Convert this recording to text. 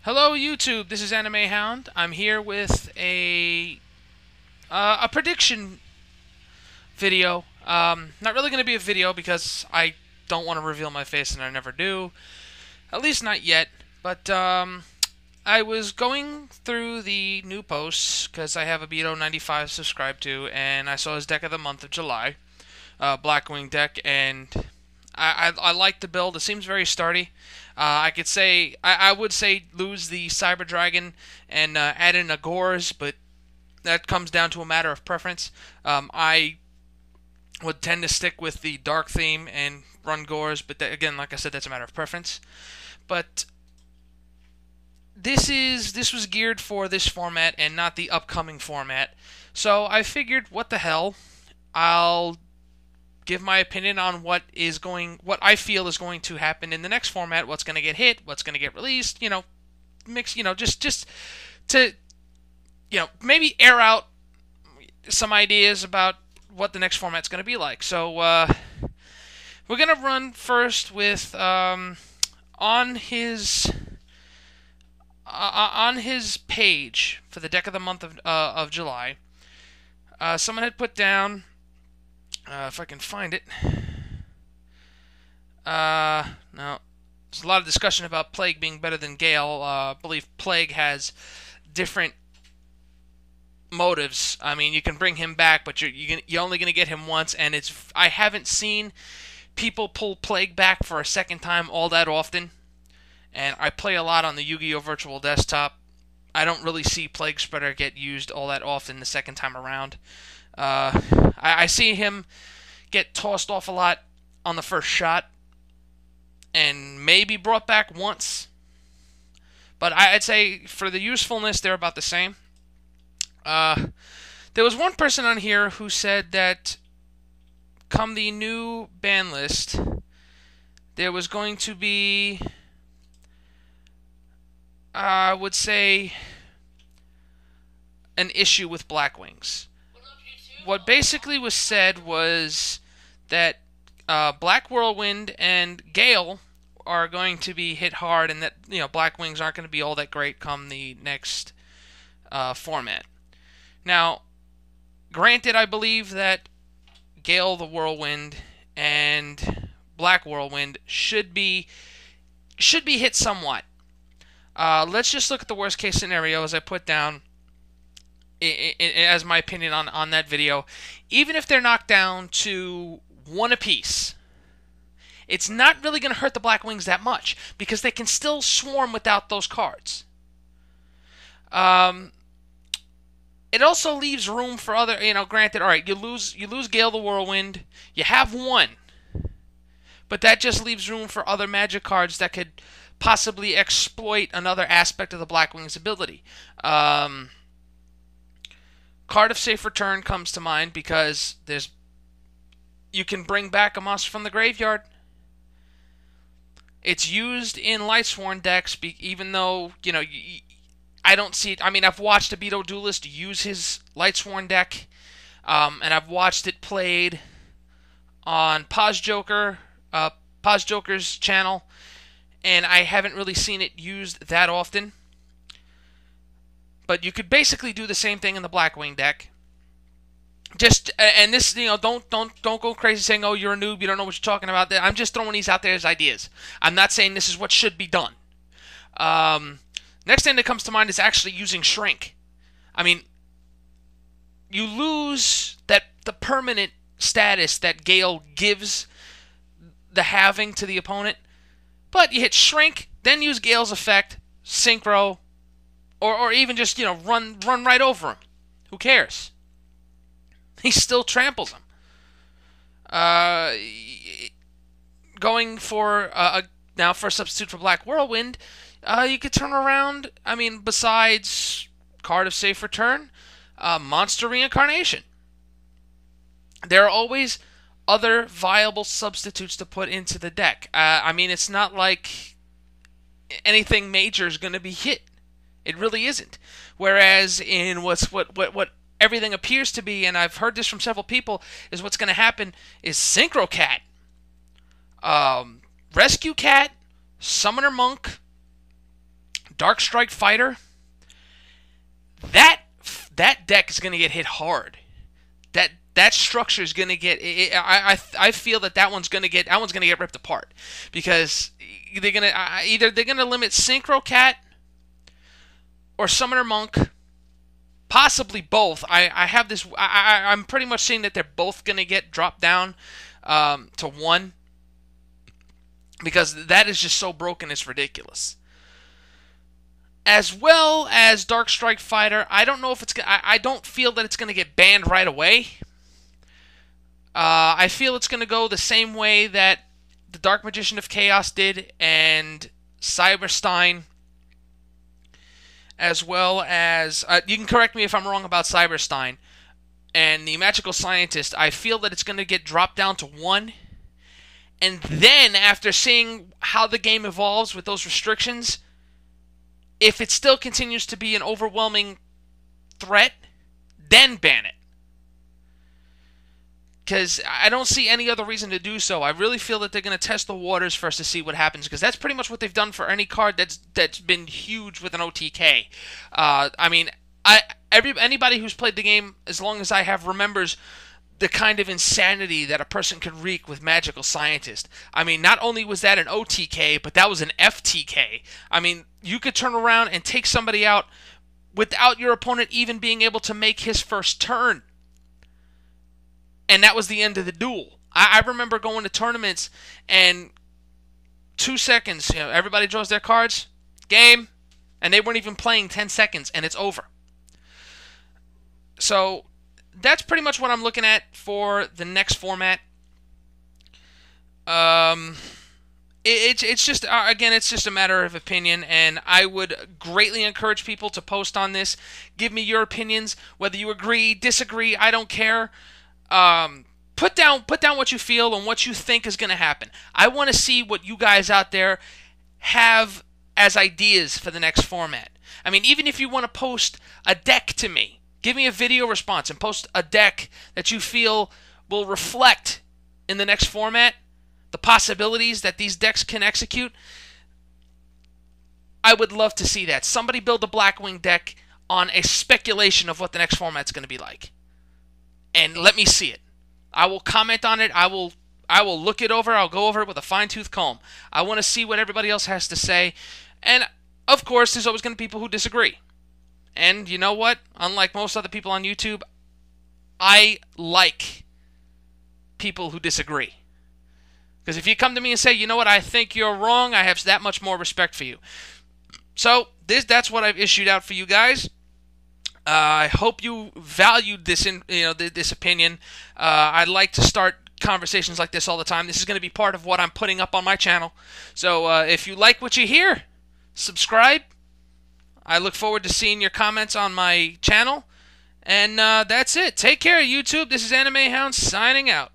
Hello YouTube, this is Anime Hound. I'm here with a prediction video. Not really going to be a video because I don't want to reveal my face and I never do. At least not yet. But I was going through the new posts because I have a Beto95 subscribed to, and I saw his deck of the month of July, Blackwing deck, and I like the build. It seems very sturdy. I would say lose the Cyber Dragon and add in a Gores, but that comes down to a matter of preference. I would tend to stick with the dark theme and run Gores, but again, like I said, that's a matter of preference. But this was geared for this format and not the upcoming format. So I figured, what the hell? I'll give my opinion on what I feel is going to happen in the next format, what's going to get hit, what's going to get released, just to maybe air out some ideas about what the next format's going to be like. So we're going to run first with on his page for the deck of the month of July. Someone had put down, if I can find it. No. There's a lot of discussion about Plague being better than Gale. I believe Plague has different motives. I mean, you can bring him back, but you're only going to get him once, and I haven't seen people pull Plague back for a second time all that often. And I play a lot on the Yu-Gi-Oh! Virtual Desktop. I don't really see Plague Spreader get used all that often the second time around. I see him get tossed off a lot on the first shot, and maybe brought back once. But I'd say for the usefulness, they're about the same. There was one person on here who said that come the new ban list, there was going to be, I would say, an issue with Blackwings. What basically was said was that Black Whirlwind and Gale are going to be hit hard, and that Blackwings aren't going to be all that great come the next format. Now, granted, I believe that Gale the Whirlwind and Black Whirlwind should be hit somewhat. Let's just look at the worst case scenario as I put down as my opinion on that video. Even if they're knocked down to one apiece, it's not really going to hurt the Blackwings that much because they can still swarm without those cards. It also leaves room for other, granted, all right, you lose Gale the Whirlwind, you have one, but that just leaves room for other magic cards that could possibly exploit another aspect of the Blackwing's ability. Card of Safe Return comes to mind because you can bring back a monster from the graveyard. It's used in Lightsworn decks, even though, I don't see it. I mean, I've watched a Beto Duelist use his Lightsworn deck, and I've watched it played on Paz Joker's channel, and I haven't really seen it used that often. But you could basically do the same thing in the Blackwing deck. And this, don't go crazy saying, "Oh, you're a noob, you don't know what you're talking about." I'm just throwing these out there as ideas. I'm not saying this is what should be done. Next thing that comes to mind is actually using Shrink. I mean, you lose the permanent status that Gale gives the halving to the opponent, but you hit Shrink, then use Gale's effect, Synchro, or even just run right over him. Who cares? He still tramples him. Going for now for a substitute for Black Whirlwind, you could turn around. I mean, besides Card of Safe Return, Monster Reincarnation. There are always other viable substitutes to put into the deck. I mean, it's not like anything major is going to be hit. It really isn't. Whereas in what everything appears to be, and I've heard this from several people, is what's going to happen is Synchro Cat, Rescue Cat, Summoner Monk, Dark Strike Fighter, that deck is going to get hit hard. That structure is going to get. I feel that one's going to get ripped apart because they're going to either they're going to limit Synchro Cat or Summoner Monk, possibly both. I'm pretty much seeing that they're both going to get dropped down to 1 because that is just so broken it's ridiculous. As well as Dark Strike Fighter, I don't know if it's. I don't feel that it's going to get banned right away. I feel it's going to go the same way that the Dark Magician of Chaos did, and Cyberstein, as well as you can correct me if I'm wrong about Cyberstein and the Magical Scientist. I feel that it's going to get dropped down to 1, and then after seeing how the game evolves with those restrictions, if it still continues to be an overwhelming threat, then ban it. Because I don't see any other reason to do so. I really feel that they're going to test the waters first to see what happens, because that's pretty much what they've done for any card that's been huge with an OTK. I mean, anybody who's played the game as long as I have remembers the kind of insanity that a person could wreak with Magical Scientist. I mean, not only was that an OTK, but that was an FTK. I mean, you could turn around and take somebody out without your opponent even being able to make his first turn. And that was the end of the duel. I remember going to tournaments and 2 seconds, everybody draws their cards, game, and they weren't even playing 10 seconds, and it's over. So that's pretty much what I'm looking at for the next format. It's just, again, it's just a matter of opinion, and I would greatly encourage people to post on this. Give me your opinions, whether you agree, disagree, I don't care. Put down what you feel and what you think is going to happen. I want to see what you guys out there have as ideas for the next format. I mean, even if you want to post a deck to me, give me a video response and post a deck that you feel will reflect in the next format the possibilities that these decks can execute. I would love to see that. Somebody build a Blackwing deck on a speculation of what the next format's going to be like. And let me see it. I will comment on it. I will look it over. I'll go over it with a fine-tooth comb. I want to see what everybody else has to say. And, of course, there's always going to be people who disagree. And you know what? Unlike most other people on YouTube, I like people who disagree. Because if you come to me and say, you know what, I think you're wrong, I have that much more respect for you. So, that's what I've issued out for you guys. I hope you valued this this opinion. I'd like to start conversations like this all the time. This is going to be part of what I'm putting up on my channel. So if you like what you hear, subscribe. I look forward to seeing your comments on my channel. And that's it. Take care, YouTube. This is Anime Hound signing out.